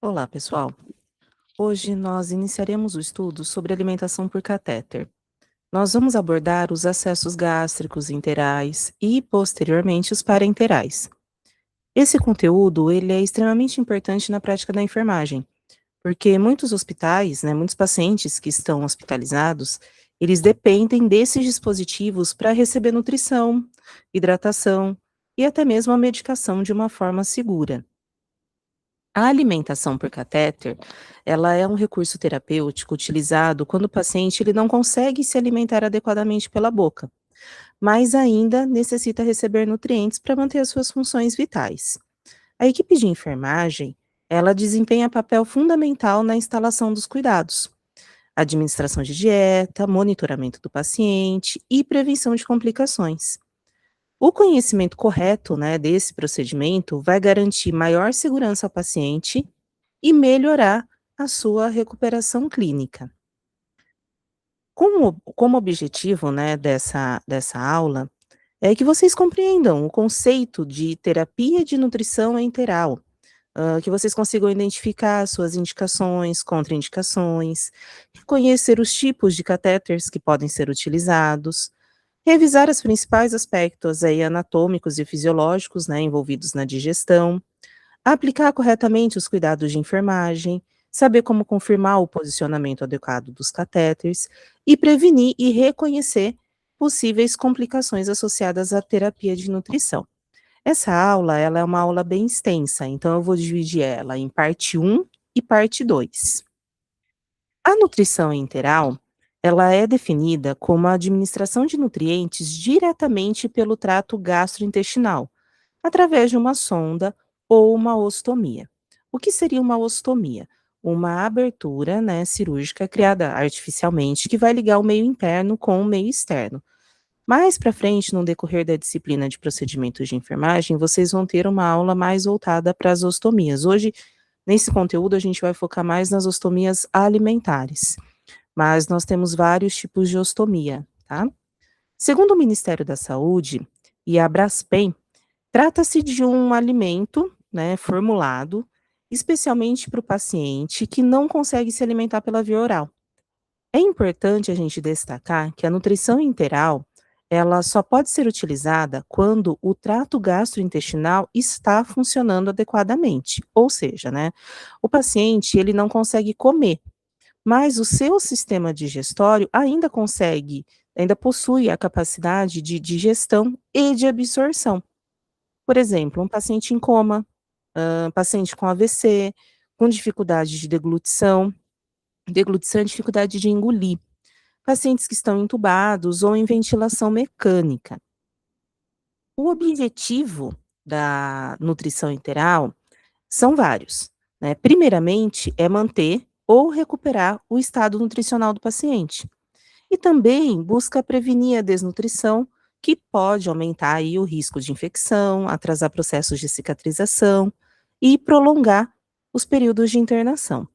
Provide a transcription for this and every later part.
Olá, pessoal. Hoje nós iniciaremos o estudo sobre alimentação por catéter. Nós vamos abordar os acessos gástricos interais e, posteriormente, os parenterais. Esse conteúdo ele é extremamente importante na prática da enfermagem, porque muitos hospitais, muitos pacientes que estão hospitalizados, eles dependem desses dispositivos para receber nutrição, hidratação e até mesmo a medicação de uma forma segura. A alimentação por catéter, ela é um recurso terapêutico utilizado quando o paciente ele não consegue se alimentar adequadamente pela boca, mas ainda necessita receber nutrientes para manter as suas funções vitais. A equipe de enfermagem, ela desempenha papel fundamental na instalação dos cuidados, administração de dieta, monitoramento do paciente e prevenção de complicações. O conhecimento correto, desse procedimento vai garantir maior segurança ao paciente e melhorar a sua recuperação clínica. Como objetivo, dessa aula, é que vocês compreendam o conceito de terapia de nutrição enteral, que vocês consigam identificar suas indicações, contraindicações, conhecer os tipos de catéteres que podem ser utilizados, revisar os principais aspectos aí anatômicos e fisiológicos, envolvidos na digestão, aplicar corretamente os cuidados de enfermagem, saber como confirmar o posicionamento adequado dos catéteres e prevenir e reconhecer possíveis complicações associadas à terapia de nutrição. Essa aula, ela é uma aula bem extensa, então eu vou dividir ela em parte um e parte 2. A nutrição enteral, ela é definida como a administração de nutrientes diretamente pelo trato gastrointestinal, através de uma sonda ou uma ostomia. O que seria uma ostomia? Uma abertura, cirúrgica criada artificialmente que vai ligar o meio interno com o meio externo. Mais para frente, no decorrer da disciplina de procedimentos de enfermagem, vocês vão ter uma aula mais voltada para as ostomias. Hoje, nesse conteúdo, a gente vai focar mais nas ostomias alimentares, mas nós temos vários tipos de ostomia, tá? Segundo o Ministério da Saúde e a Braskem, trata-se de um alimento, formulado especialmente para o paciente que não consegue se alimentar pela via oral. É importante a gente destacar que a nutrição enteral, ela só pode ser utilizada quando o trato gastrointestinal está funcionando adequadamente. Ou seja, o paciente ele não consegue comer, mas o seu sistema digestório ainda possui a capacidade de digestão e de absorção. Por exemplo, um paciente em coma, paciente com AVC, com dificuldade de deglutição é dificuldade de engolir, pacientes que estão entubados ou em ventilação mecânica. O objetivo da nutrição enteral são vários, né. Primeiramente, é manter ou recuperar o estado nutricional do paciente. E também busca prevenir a desnutrição, que pode aumentar aí o risco de infecção, atrasar processos de cicatrização e prolongar os períodos de internação.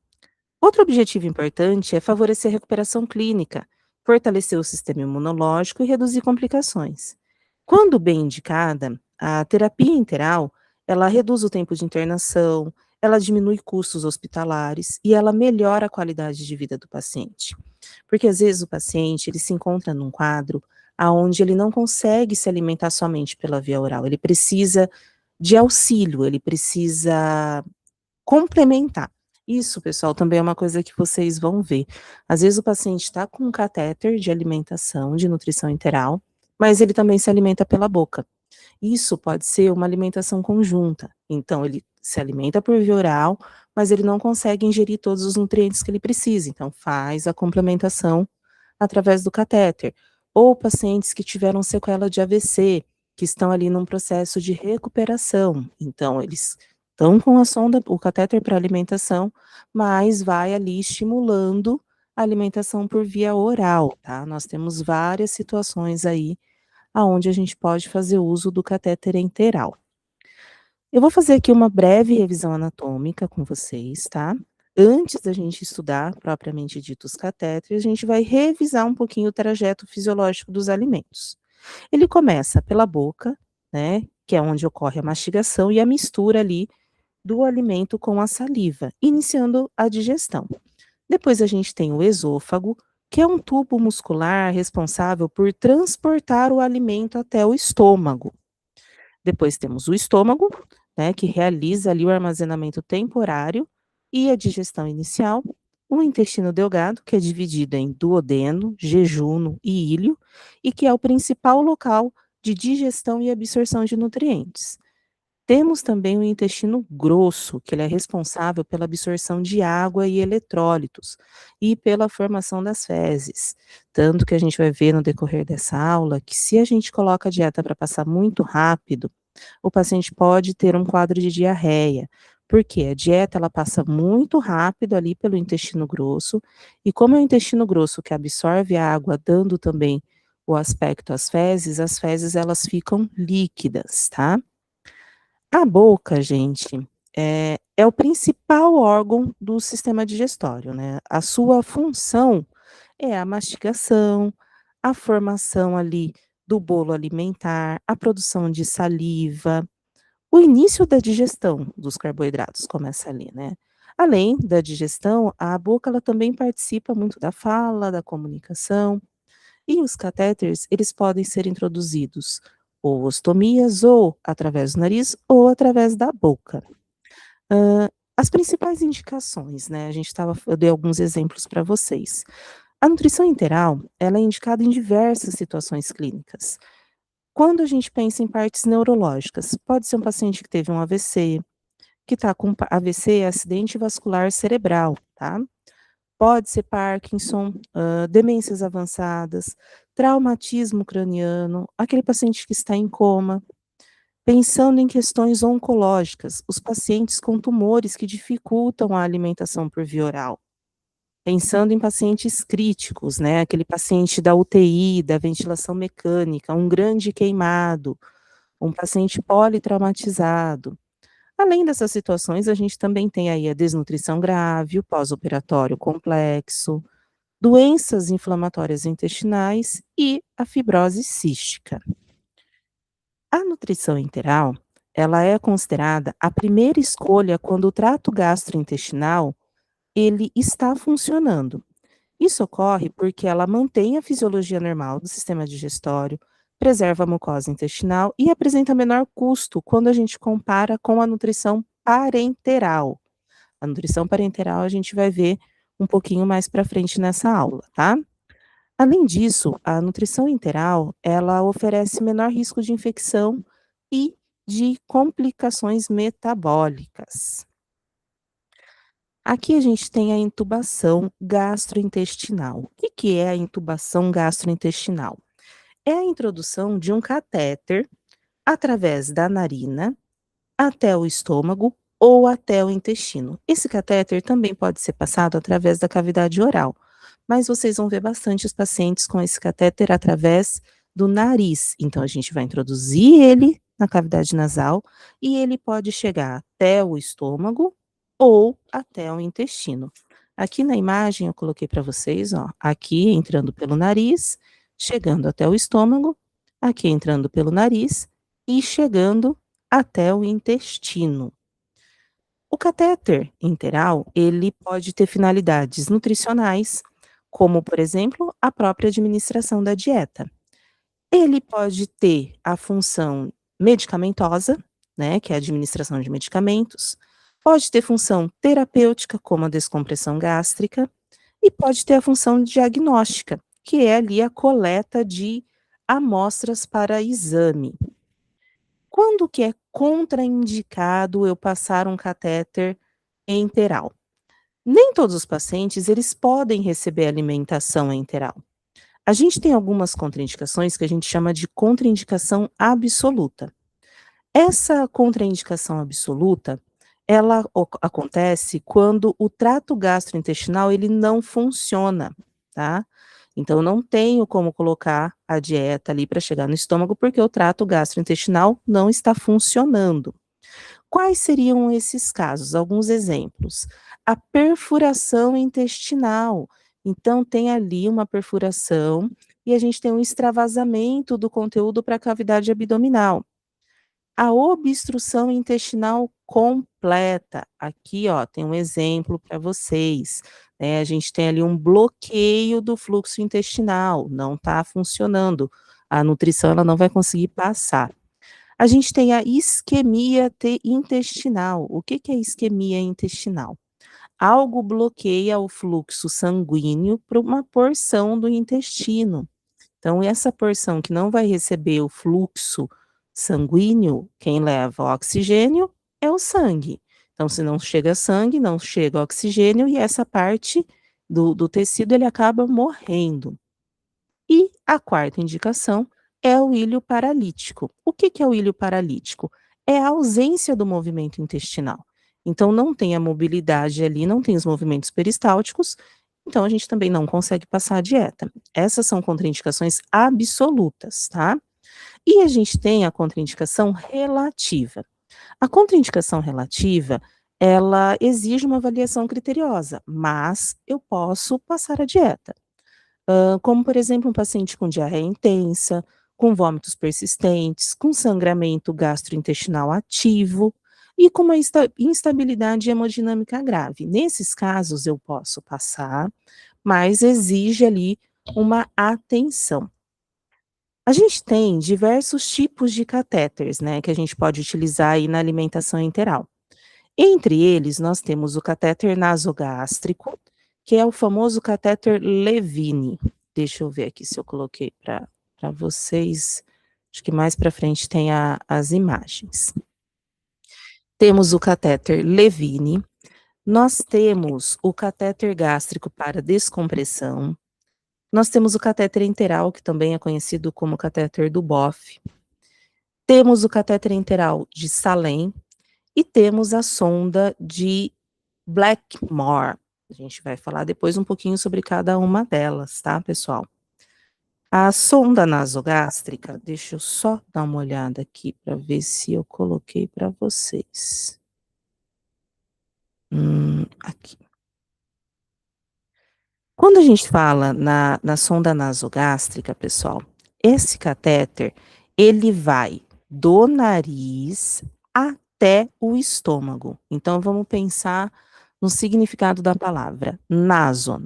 Outro objetivo importante é favorecer a recuperação clínica, fortalecer o sistema imunológico e reduzir complicações. Quando bem indicada, a terapia enteral, ela reduz o tempo de internação, ela diminui custos hospitalares e ela melhora a qualidade de vida do paciente. Porque às vezes o paciente, ele se encontra num quadro aonde ele não consegue se alimentar somente pela via oral, ele precisa de auxílio, ele precisa complementar. Isso, pessoal, também é uma coisa que vocês vão ver. Às vezes o paciente está com um catéter de alimentação, de nutrição enteral, mas ele também se alimenta pela boca. Isso pode ser uma alimentação conjunta. Então, ele se alimenta por via oral, mas ele não consegue ingerir todos os nutrientes que ele precisa. Então, faz a complementação através do catéter. Ou pacientes que tiveram sequela de AVC, que estão ali num processo de recuperação. Então, eles estão com a sonda, o catéter para alimentação, mas vai ali estimulando a alimentação por via oral, tá? Nós temos várias situações aí aonde a gente pode fazer uso do catéter enteral. Eu vou fazer aqui uma breve revisão anatômica com vocês, tá? Antes da gente estudar propriamente dito os catéteres, a gente vai revisar um pouquinho o trajeto fisiológico dos alimentos. Ele começa pela boca, que é onde ocorre a mastigação e a mistura ali do alimento com a saliva, iniciando a digestão. Depois a gente tem o esôfago, que é um tubo muscular responsável por transportar o alimento até o estômago. Depois temos o estômago, né, que realiza ali o armazenamento temporário e a digestão inicial. O intestino delgado, que é dividido em duodeno, jejuno e íleo, e que é o principal local de digestão e absorção de nutrientes. Temos também o intestino grosso, que ele é responsável pela absorção de água e eletrólitos e pela formação das fezes. Tanto que a gente vai ver no decorrer dessa aula que se a gente coloca a dieta para passar muito rápido, o paciente pode ter um quadro de diarreia, porque a dieta ela passa muito rápido ali pelo intestino grosso, e como é o intestino grosso que absorve a água, dando também o aspecto às fezes, as fezes elas ficam líquidas, tá? A boca, gente, é o principal órgão do sistema digestório, né. A sua função é a mastigação, a formação ali do bolo alimentar, a produção de saliva, o início da digestão dos carboidratos começa ali, né. Além da digestão, a boca ela também participa muito da fala, da comunicação, e os catéteres, eles podem ser introduzidos ou ostomias, ou através do nariz, ou através da boca. As principais indicações, né, a gente estava eu dei alguns exemplos para vocês. A nutrição enteral, ela é indicada em diversas situações clínicas. Quando a gente pensa em partes neurológicas, pode ser um paciente que teve um AVC, que está com AVC é acidente vascular cerebral, tá? Pode ser Parkinson, demências avançadas, traumatismo craniano, aquele paciente que está em coma. Pensando em questões oncológicas, os pacientes com tumores que dificultam a alimentação por via oral. Pensando em pacientes críticos, né, aquele paciente da UTI, da ventilação mecânica, um grande queimado, um paciente politraumatizado. Além dessas situações, a gente também tem aí a desnutrição grave, o pós-operatório complexo, doenças inflamatórias intestinais e a fibrose cística. A nutrição enteral, ela é considerada a primeira escolha quando o trato gastrointestinal, ele está funcionando. Isso ocorre porque ela mantém a fisiologia normal do sistema digestório, preserva a mucosa intestinal e apresenta menor custo quando a gente compara com a nutrição parenteral. A nutrição parenteral a gente vai ver um pouquinho mais para frente nessa aula, tá? Além disso, a nutrição enteral, ela oferece menor risco de infecção e de complicações metabólicas. Aqui a gente tem a intubação gastrointestinal. O que que é a intubação gastrointestinal? É a introdução de um catéter através da narina até o estômago ou até o intestino. Esse catéter também pode ser passado através da cavidade oral, mas vocês vão ver bastante os pacientes com esse catéter através do nariz. Então a gente vai introduzir ele na cavidade nasal e ele pode chegar até o estômago ou até o intestino. Aqui na imagem eu coloquei para vocês, ó, aqui entrando pelo nariz, chegando até o estômago, aqui entrando pelo nariz e chegando até o intestino. O catéter enteral, ele pode ter finalidades nutricionais, como, por exemplo, a própria administração da dieta. Ele pode ter a função medicamentosa, né, que é a administração de medicamentos, pode ter função terapêutica, como a descompressão gástrica, e pode ter a função diagnóstica, que é ali a coleta de amostras para exame. Quando que é contraindicado eu passar um catéter enteral? Nem todos os pacientes, eles podem receber alimentação enteral. A gente tem algumas contraindicações que a gente chama de contraindicação absoluta. Essa contraindicação absoluta, ela acontece quando o trato gastrointestinal ele não funciona, tá? Então eu não tenho como colocar a dieta ali para chegar no estômago, porque o trato gastrointestinal não está funcionando. Quais seriam esses casos? Alguns exemplos. A perfuração intestinal. Então tem ali uma perfuração e a gente tem um extravasamento do conteúdo para a cavidade abdominal. A obstrução intestinal completa, aqui ó, tem um exemplo para vocês, né, a gente tem ali um bloqueio do fluxo intestinal, não está funcionando, a nutrição ela não vai conseguir passar. A gente tem a isquemia intestinal. O que que é isquemia intestinal? Algo bloqueia o fluxo sanguíneo para uma porção do intestino. Então, essa porção que não vai receber o fluxo sanguíneo, quem leva o oxigênio é o sangue. Então, se não chega sangue, não chega oxigênio e essa parte do tecido ele acaba morrendo. E a quarta indicação é o ilho paralítico. O que que é o ilho paralítico? É a ausência do movimento intestinal. Então, não tem a mobilidade ali, não tem os movimentos peristálticos, então a gente também não consegue passar a dieta. Essas são contraindicações absolutas, tá? E a gente tem a contraindicação relativa. A contraindicação relativa, ela exige uma avaliação criteriosa, mas eu posso passar a dieta. Como, por exemplo, um paciente com diarreia intensa, com vômitos persistentes, com sangramento gastrointestinal ativo e com uma instabilidade hemodinâmica grave. Nesses casos, eu posso passar, mas exige ali uma atenção. A gente tem diversos tipos de catéteres, né, que a gente pode utilizar aí na alimentação enteral. Entre eles, nós temos o catéter nasogástrico, que é o famoso catéter Levine. Deixa eu ver aqui se eu coloquei para vocês. Acho que mais para frente tem as imagens. Temos o catéter Levine, nós temos o catéter gástrico para descompressão, nós temos o catéter enteral, que também é conhecido como catéter do Boff, temos o catéter enteral de Salem e temos a sonda de Blackmore. A gente vai falar depois um pouquinho sobre cada uma delas, tá, pessoal? A sonda nasogástrica, deixa eu só dar uma olhada aqui para ver se eu coloquei para vocês. Aqui. Quando a gente fala na sonda nasogástrica, pessoal, esse catéter, ele vai do nariz até o estômago. Então, vamos pensar no significado da palavra naso,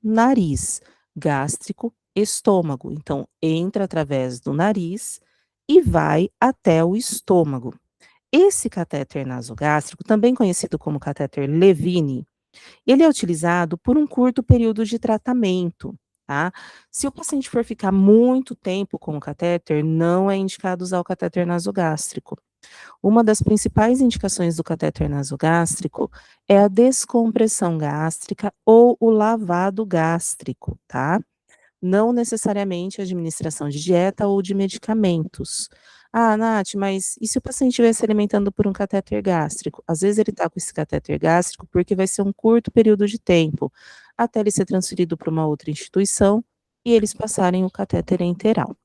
nariz, gástrico, estômago. Então, entra através do nariz e vai até o estômago. Esse catéter nasogástrico, também conhecido como catéter Levine, ele é utilizado por um curto período de tratamento, tá? Se o paciente for ficar muito tempo com o catéter, não é indicado usar o catéter nasogástrico. Uma das principais indicações do catéter nasogástrico é a descompressão gástrica ou o lavado gástrico, tá? Não necessariamente a administração de dieta ou de medicamentos. Ah, Nath, mas e se o paciente estiver se alimentando por um catéter gástrico? Às vezes ele está com esse catéter gástrico porque vai ser um curto período de tempo, até ele ser transferido para uma outra instituição e eles passarem o catéter enteral.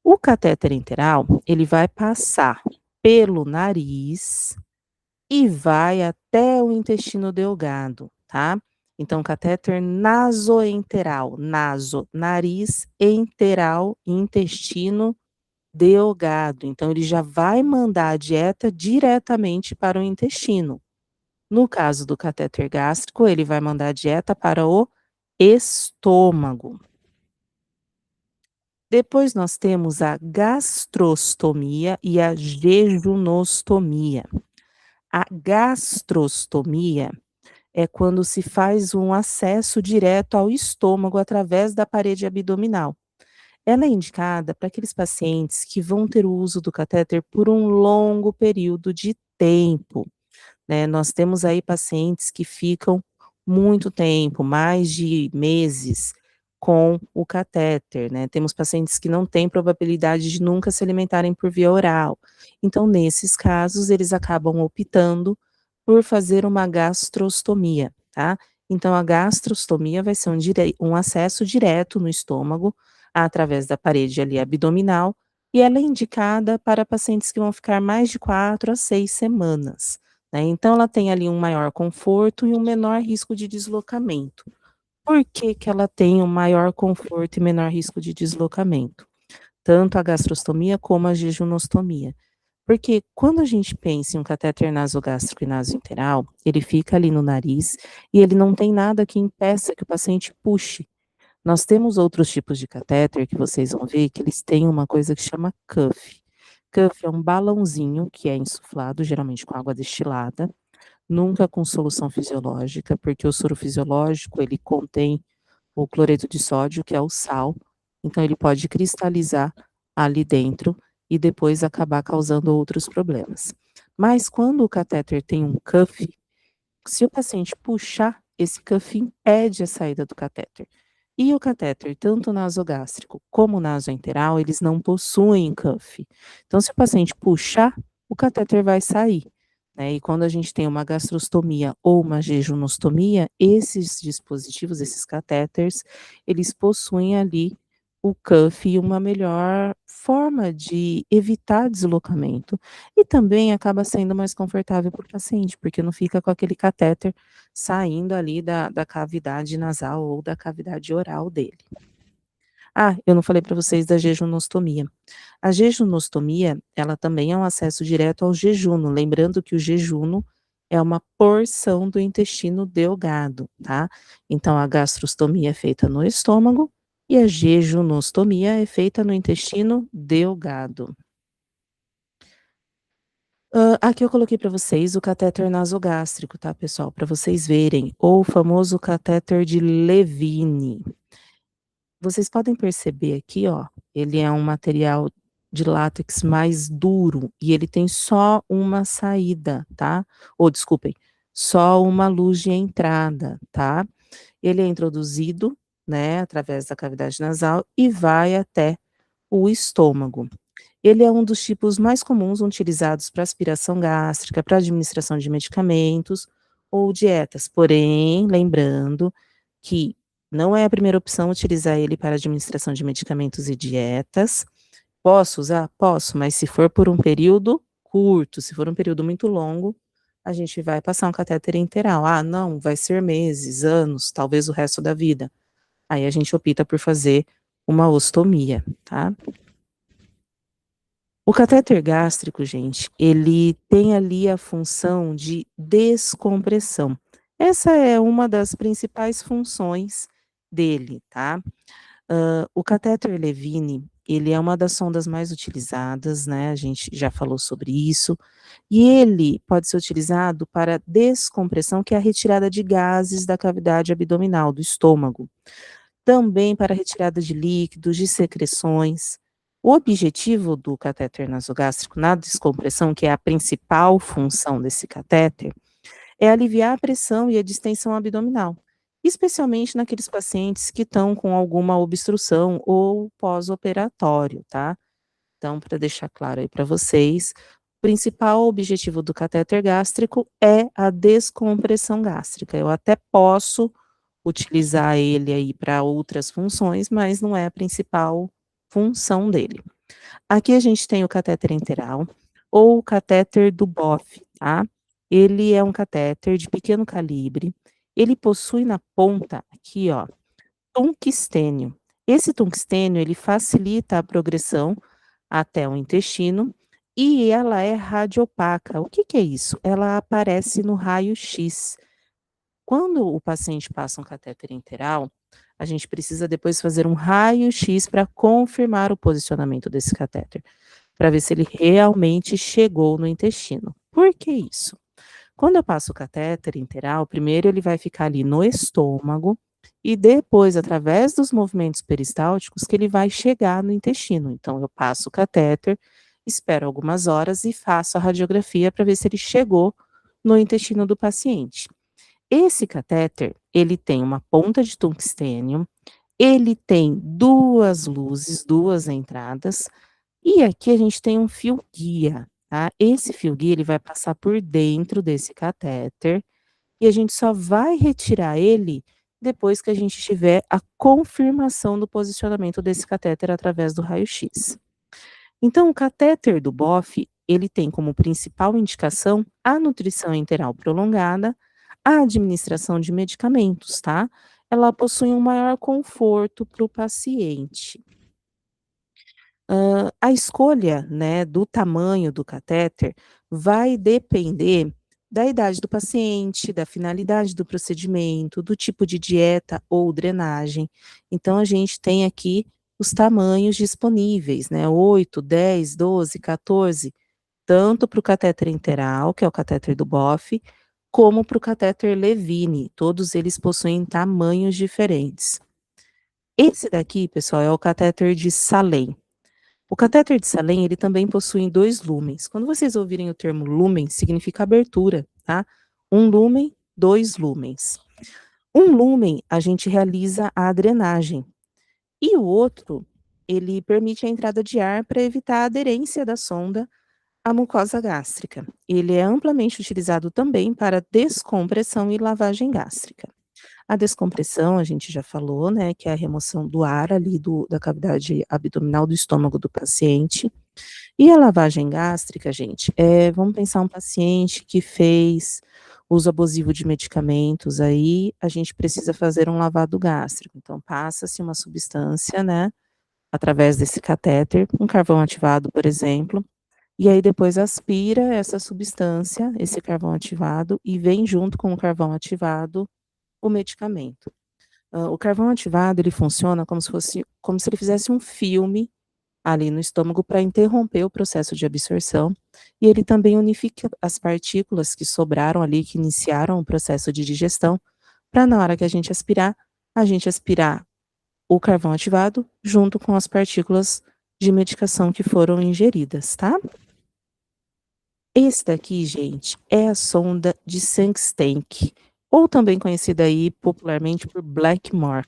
O catéter enteral, ele vai passar pelo nariz e vai até o intestino delgado, tá? Então, catéter nasoenteral, naso, nariz, enteral, intestino delgado. Então, ele já vai mandar a dieta diretamente para o intestino. No caso do catéter gástrico, ele vai mandar a dieta para o estômago. Depois nós temos a gastrostomia e a jejunostomia. A gastrostomia é quando se faz um acesso direto ao estômago através da parede abdominal. Ela é indicada para aqueles pacientes que vão ter o uso do catéter por um longo período de tempo, né? Nós temos aí pacientes que ficam muito tempo, mais de meses, com o catéter, né? Temos pacientes que não têm probabilidade de nunca se alimentarem por via oral. Então, nesses casos, eles acabam optando por fazer uma gastrostomia, tá? Então, a gastrostomia vai ser um acesso direto no estômago, através da parede ali abdominal, e ela é indicada para pacientes que vão ficar mais de 4 a 6 semanas, né? Então, ela tem ali um maior conforto e um menor risco de deslocamento. Por que que ela tem um maior conforto e menor risco de deslocamento? Tanto a gastrostomia como a jejunostomia. Porque quando a gente pensa em um catéter nasogástrico e nasointeral, ele fica ali no nariz e ele não tem nada que impeça que o paciente puxe. Nós temos outros tipos de catéter que vocês vão ver que eles têm uma coisa que chama cuff. Cuff é um balãozinho que é insuflado, geralmente com água destilada, nunca com solução fisiológica, porque o soro fisiológico ele contém o cloreto de sódio, que é o sal, então ele pode cristalizar ali dentro e depois acabar causando outros problemas. Mas quando o catéter tem um cuff, se o paciente puxar, esse cuff impede a saída do catéter. E o catéter, tanto nasogástrico como nasoenteral, eles não possuem cuff. Então, se o paciente puxar, o catéter vai sair, né? E quando a gente tem uma gastrostomia ou uma jejunostomia, esses dispositivos, esses catéteres, eles possuem ali o cuff e uma melhor forma de evitar deslocamento. E também acaba sendo mais confortável para o paciente, porque não fica com aquele catéter saindo ali da cavidade nasal ou da cavidade oral dele. Ah, eu não falei para vocês da jejunostomia. A jejunostomia, ela também é um acesso direto ao jejuno, lembrando que o jejuno é uma porção do intestino delgado, tá? Então a gastrostomia é feita no estômago e a jejunostomia é feita no intestino delgado. Aqui eu coloquei para vocês o catéter nasogástrico, tá, pessoal, para vocês verem, ou o famoso catéter de Levine. Vocês podem perceber aqui, ó, ele é um material de látex mais duro e ele tem só uma saída, tá? Ou desculpem, só uma luz de entrada, tá? Ele é introduzido, né, através da cavidade nasal e vai até o estômago. Ele é um dos tipos mais comuns utilizados para aspiração gástrica, para administração de medicamentos ou dietas. Porém, lembrando que não é a primeira opção utilizar ele para administração de medicamentos e dietas. Posso usar? Posso, mas se for por um período curto, se for um período muito longo, a gente vai passar um catéter enteral. Ah, não, vai ser meses, anos, talvez o resto da vida. Aí a gente opta por fazer uma ostomia, tá? O catéter gástrico, gente, ele tem ali a função de descompressão. Essa é uma das principais funções dele, tá? O catéter Levine, ele é uma das sondas mais utilizadas, né? A gente já falou sobre isso. E ele pode ser utilizado para descompressão, que é a retirada de gases da cavidade abdominal, do estômago. Também para retirada de líquidos, de secreções. O objetivo do catéter nasogástrico na descompressão, que é a principal função desse catéter, é aliviar a pressão e a distensão abdominal, especialmente naqueles pacientes que estão com alguma obstrução ou pós-operatório, tá? Então, para deixar claro aí para vocês, o principal objetivo do catéter gástrico é a descompressão gástrica. Eu até posso utilizar ele aí para outras funções, mas não é a principal função dele. Aqui a gente tem o catéter enteral ou o catéter do Boff, tá? Ele é um catéter de pequeno calibre, ele possui na ponta aqui, ó, tungstênio. Esse tungstênio, ele facilita a progressão até o intestino e ela é radiopaca. O que que é isso? Ela aparece no raio-x. Quando o paciente passa um catéter enteral, a gente precisa depois fazer um raio-x para confirmar o posicionamento desse catéter, para ver se ele realmente chegou no intestino. Por que isso? Quando eu passo o catéter enteral, primeiro ele vai ficar ali no estômago e depois, através dos movimentos peristálticos, que ele vai chegar no intestino. Então, eu passo o catéter, espero algumas horas e faço a radiografia para ver se ele chegou no intestino do paciente. Esse catéter, ele tem uma ponta de tungstênio, ele tem 2 luzes, 2 entradas, e aqui a gente tem um fio guia, tá? Esse fio guia, ele vai passar por dentro desse catéter, e a gente só vai retirar ele depois que a gente tiver a confirmação do posicionamento desse catéter através do raio-x. Então, o catéter do Boff, ele tem como principal indicação a nutrição enteral prolongada, a administração de medicamentos, tá? Ela possui um maior conforto para o paciente. A escolha, né, do tamanho do catéter vai depender da idade do paciente, da finalidade do procedimento, do tipo de dieta ou drenagem. Então a gente tem aqui os tamanhos disponíveis, né, 8, 10, 12, 14, tanto para o catéter enteral, que é o catéter do Boff, como para o catéter Levine, todos eles possuem tamanhos diferentes. Esse daqui, pessoal, é o catéter de Salem. O catéter de Salem, ele também possui 2 lúmens. Quando vocês ouvirem o termo lúmen, significa abertura, tá? 1 lúmen, 2 lúmens. Um lúmen, a gente realiza a drenagem, e o outro, ele permite a entrada de ar para evitar a aderência da sonda à mucosa gástrica. Ele é amplamente utilizado também para descompressão e lavagem gástrica. A descompressão, a gente já falou, né, que é a remoção do ar ali da cavidade abdominal do estômago do paciente. E a lavagem gástrica, gente, vamos pensar um paciente que fez uso abusivo de medicamentos, aí a gente precisa fazer um lavado gástrico. Então passa-se uma substância, né, através desse catéter, um carvão ativado, por exemplo, e aí depois aspira essa substância, esse carvão ativado, e vem junto com o carvão ativado o medicamento. O carvão ativado, ele funciona como se ele fizesse um filme ali no estômago para interromper o processo de absorção, e ele também unifica as partículas que sobraram ali, que iniciaram o processo de digestão, para na hora que a gente aspirar o carvão ativado junto com as partículas de medicação que foram ingeridas, tá? Esse daqui, gente, é a sonda de Sangstank, ou também conhecida aí popularmente por Blackmore.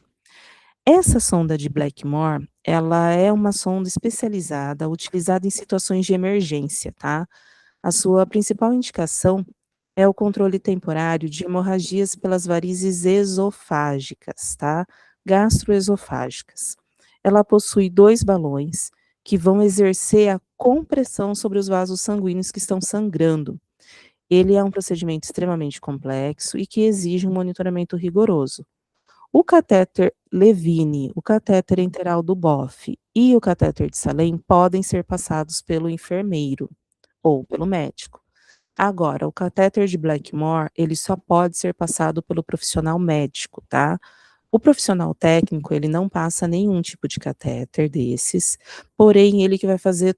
Essa sonda de Blackmore, ela é uma sonda especializada, utilizada em situações de emergência, tá? A sua principal indicação é o controle temporário de hemorragias pelas varizes esofágicas, tá? Gastroesofágicas. Ela possui 2 balões que vão exercer a compressão sobre os vasos sanguíneos que estão sangrando. Ele é um procedimento extremamente complexo e que exige um monitoramento rigoroso. O catéter Levine, o catéter enteral do Boff e o catéter de Salem podem ser passados pelo enfermeiro ou pelo médico. Agora, o catéter de Blackmore, ele só pode ser passado pelo profissional médico, tá? O profissional técnico, ele não passa nenhum tipo de catéter desses, porém ele que vai fazer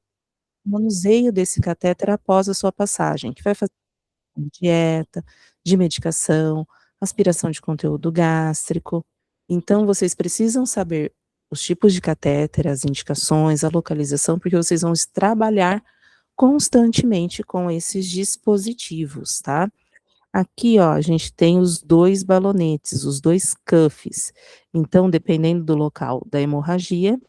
o manuseio desse catéter após a sua passagem, que vai fazer dieta, de medicação, aspiração de conteúdo gástrico. Então vocês precisam saber os tipos de catéter, as indicações, a localização, porque vocês vão trabalhar constantemente com esses dispositivos, tá? Aqui, ó, a gente tem os 2 balonetes, os 2 cuffs. Então, dependendo do local da hemorragia,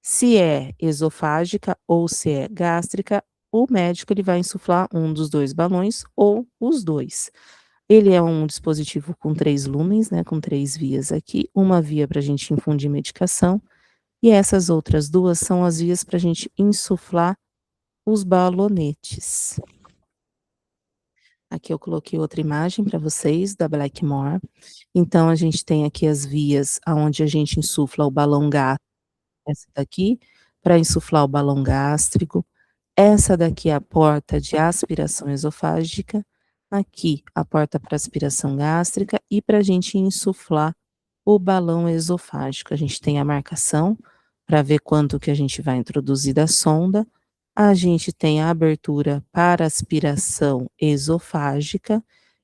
se é esofágica ou se é gástrica, o médico ele vai insuflar um dos 2 balões ou os 2. Ele é um dispositivo com 3 lúmens, né, com 3 vias aqui, uma via para a gente infundir medicação, e essas outras 2 são as vias para a gente insuflar os balonetes. Aqui eu coloquei outra imagem para vocês da Blackmore. Então a gente tem aqui as vias aonde a gente insufla o balão gástrico, essa daqui, para insuflar o balão gástrico. Essa daqui é a porta de aspiração esofágica, aqui a porta para aspiração gástrica e para a gente insuflar o balão esofágico. A gente tem a marcação para ver quanto que a gente vai introduzir da sonda. A gente tem a abertura para aspiração esofágica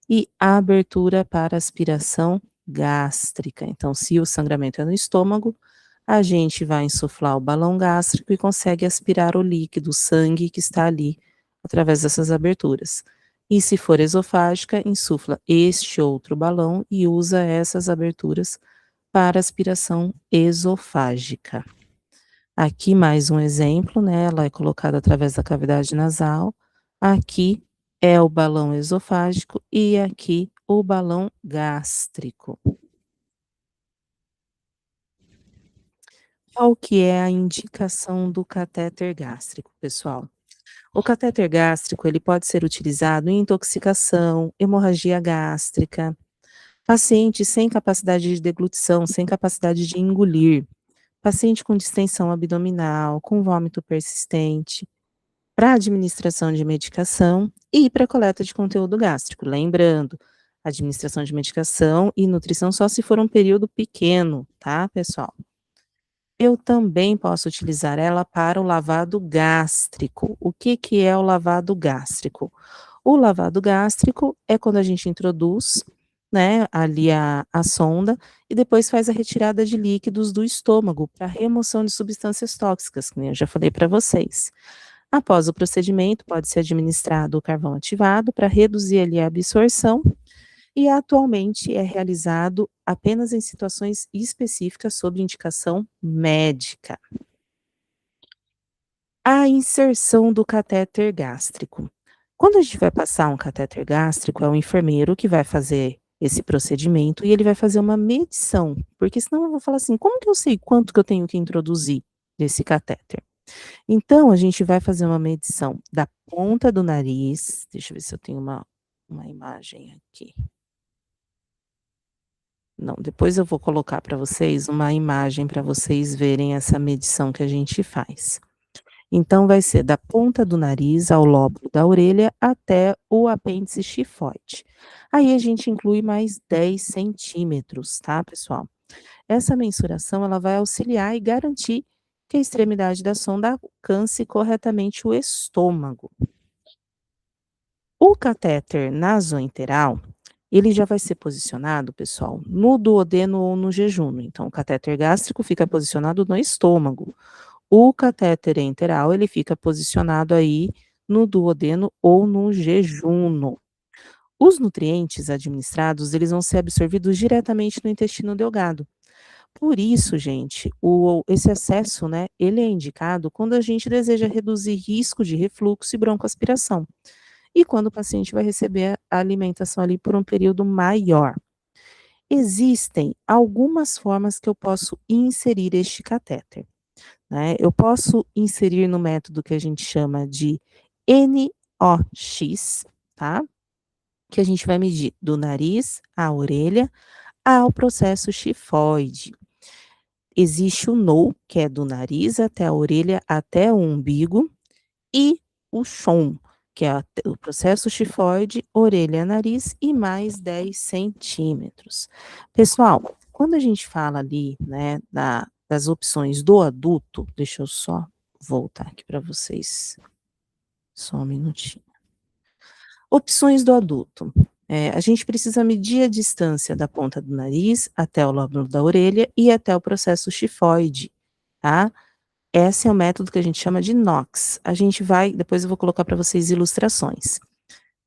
e a abertura para aspiração gástrica. Então, se o sangramento é no estômago, a gente vai insuflar o balão gástrico e consegue aspirar o líquido, o sangue que está ali, através dessas aberturas. E se for esofágica, insufla este outro balão e usa essas aberturas para aspiração esofágica. Aqui mais um exemplo, né, ela é colocada através da cavidade nasal. Aqui é o balão esofágico e aqui o balão gástrico. Qual que é a indicação do catéter gástrico, pessoal? O catéter gástrico, ele pode ser utilizado em intoxicação, hemorragia gástrica, pacientes sem capacidade de deglutição, sem capacidade de engolir, paciente com distensão abdominal, com vômito persistente, para administração de medicação e para coleta de conteúdo gástrico. Lembrando, administração de medicação e nutrição só se for um período pequeno, tá, pessoal? Eu também posso utilizar ela para o lavado gástrico. O que que é o lavado gástrico? O lavado gástrico é quando a gente introduz, né, ali a sonda e depois faz a retirada de líquidos do estômago para remoção de substâncias tóxicas, que nem eu já falei para vocês. Após o procedimento, pode ser administrado o carvão ativado para reduzir ali a absorção e atualmente é realizado apenas em situações específicas sob indicação médica. A inserção do catéter gástrico. Quando a gente vai passar um catéter gástrico, é o enfermeiro que vai fazer esse procedimento e ele vai fazer uma medição, porque senão eu vou falar assim: como que eu sei quanto que eu tenho que introduzir desse catéter? Então, a gente vai fazer uma medição da ponta do nariz, deixa eu ver se eu tenho uma imagem aqui. Não, depois eu vou colocar para vocês uma imagem para vocês verem essa medição que a gente faz. Então vai ser da ponta do nariz ao lóbulo da orelha até o apêndice chifoide. Aí a gente inclui mais 10 centímetros, tá, pessoal? Essa mensuração ela vai auxiliar e garantir que a extremidade da sonda alcance corretamente o estômago. O catéter nasoenteral, ele já vai ser posicionado, pessoal, no duodeno ou no jejum. Então, o catéter gástrico fica posicionado no estômago. O catéter enteral, ele fica posicionado aí no duodeno ou no jejum. Os nutrientes administrados, eles vão ser absorvidos diretamente no intestino delgado. Por isso, gente, esse acesso, né, ele é indicado quando a gente deseja reduzir risco de refluxo e broncoaspiração. E quando o paciente vai receber a alimentação ali por um período maior. Existem algumas formas que eu posso inserir este catéter, né? Eu posso inserir no método que a gente chama de NOx, tá? Que a gente vai medir do nariz à orelha ao processo chifoide. Existe o NO, que é do nariz até a orelha até o umbigo, e o SHON, que é o processo chifoide, orelha, nariz e mais 10 centímetros. Pessoal, quando a gente fala ali, né, das opções do adulto, deixa eu só voltar aqui para vocês, só um minutinho. Opções do adulto. A gente precisa medir a distância da ponta do nariz até o lóbulo da orelha e até o processo chifoide, tá? Esse é o método que a gente chama de NOx. A gente vai, depois eu vou colocar para vocês ilustrações.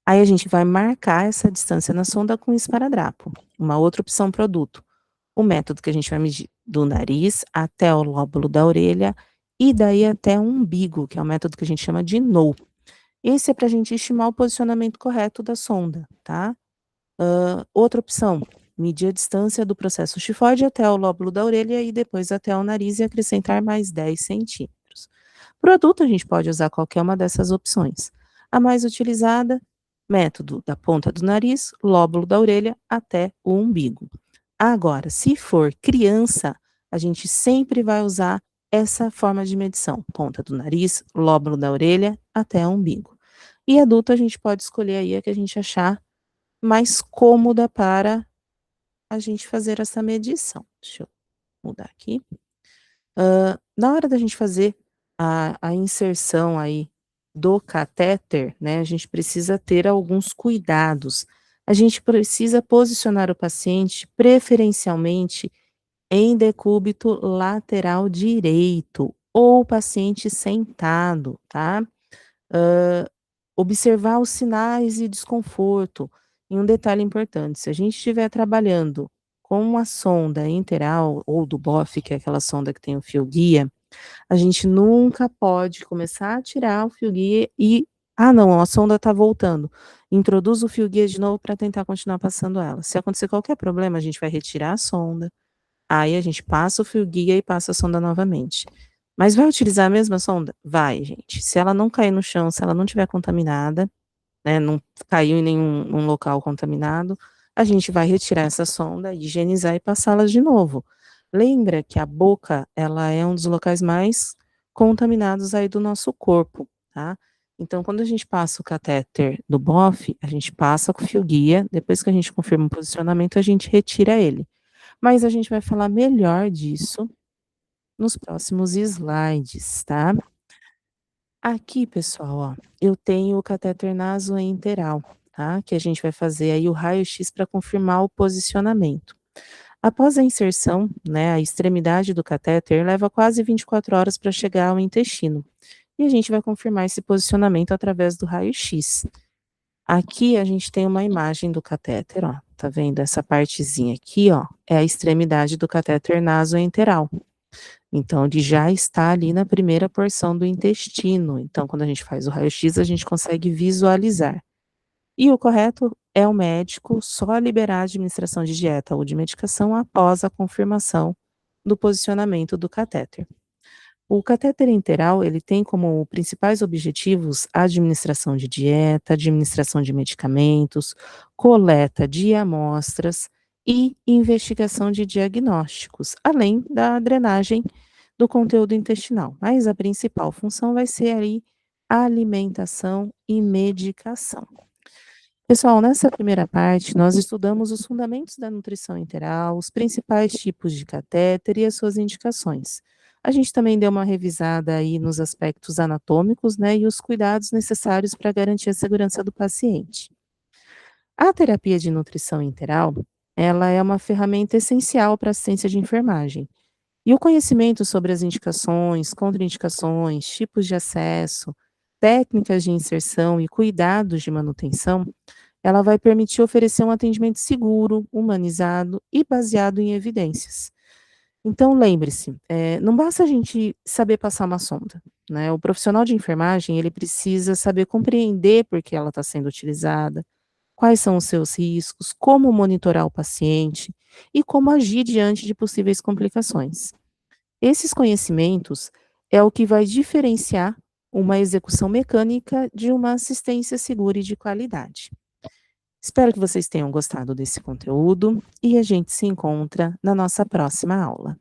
Aí a gente vai marcar essa distância na sonda com esparadrapo. Uma outra opção produto. O método que a gente vai medir do nariz até o lóbulo da orelha e daí até o umbigo, que é o método que a gente chama de NO. Esse é para a gente estimar o posicionamento correto da sonda, tá? Outra opção, medir a distância do processo chifoide até o lóbulo da orelha e depois até o nariz e acrescentar mais 10 centímetros. Para o adulto, a gente pode usar qualquer uma dessas opções. A mais utilizada, método da ponta do nariz, lóbulo da orelha até o umbigo. Agora, se for criança, a gente sempre vai usar essa forma de medição, ponta do nariz, lóbulo da orelha até o umbigo. E adulto, a gente pode escolher aí a que a gente achar mais cômoda para a gente fazer essa medição. Deixa eu mudar aqui. Na hora da gente fazer a inserção aí do catéter, né, a gente precisa ter alguns cuidados. A gente precisa posicionar o paciente preferencialmente em decúbito lateral direito ou paciente sentado, tá? Observar os sinais de desconforto. E um detalhe importante, se a gente estiver trabalhando com uma sonda enteral ou do BOF, que é aquela sonda que tem o fio guia, a gente nunca pode começar a tirar o fio guia e, não, a sonda está voltando. Introduz o fio guia de novo para tentar continuar passando ela. Se acontecer qualquer problema, a gente vai retirar a sonda, aí a gente passa o fio guia e passa a sonda novamente. Mas vai utilizar a mesma sonda? Vai, gente. Se ela não cair no chão, se ela não tiver contaminada, né, não caiu em nenhum local contaminado, a gente vai retirar essa sonda, higienizar e passá-la de novo. Lembra que a boca, ela é um dos locais mais contaminados aí do nosso corpo, tá. Então quando a gente passa o catéter do bofe, a gente passa com o fio guia, depois que a gente confirma o posicionamento, a gente retira ele. Mas a gente vai falar melhor disso nos próximos slides, tá. Aqui, pessoal, ó, eu tenho o catéter nasoenteral, tá, que a gente vai fazer aí o raio-x para confirmar o posicionamento. Após a inserção, né, a extremidade do catéter leva quase 24 horas para chegar ao intestino. E a gente vai confirmar esse posicionamento através do raio-x. Aqui a gente tem uma imagem do catéter, ó. Tá vendo essa partezinha aqui, ó? É a extremidade do catéter nasoenteral. Então, ele já está ali na primeira porção do intestino. Então, quando a gente faz o raio-x, a gente consegue visualizar. E o correto é o médico só liberar a administração de dieta ou de medicação após a confirmação do posicionamento do catéter. O catéter enteral, ele tem como principais objetivos a administração de dieta, administração de medicamentos, coleta de amostras e investigação de diagnósticos, além da drenagem do conteúdo intestinal. Mas a principal função vai ser aí alimentação e medicação. Pessoal, nessa primeira parte, nós estudamos os fundamentos da nutrição enteral, os principais tipos de catéter e as suas indicações. A gente também deu uma revisada aí nos aspectos anatômicos, né, e os cuidados necessários para garantir a segurança do paciente. A terapia de nutrição enteral, ela é uma ferramenta essencial para a assistência de enfermagem. E o conhecimento sobre as indicações, contraindicações, tipos de acesso, técnicas de inserção e cuidados de manutenção, ela vai permitir oferecer um atendimento seguro, humanizado e baseado em evidências. Então lembre-se, não basta a gente saber passar uma sonda, né, o profissional de enfermagem, ele precisa saber compreender por que ela está sendo utilizada, quais são os seus riscos, como monitorar o paciente e como agir diante de possíveis complicações. Esses conhecimentos é o que vai diferenciar uma execução mecânica de uma assistência segura e de qualidade. Espero que vocês tenham gostado desse conteúdo e a gente se encontra na nossa próxima aula.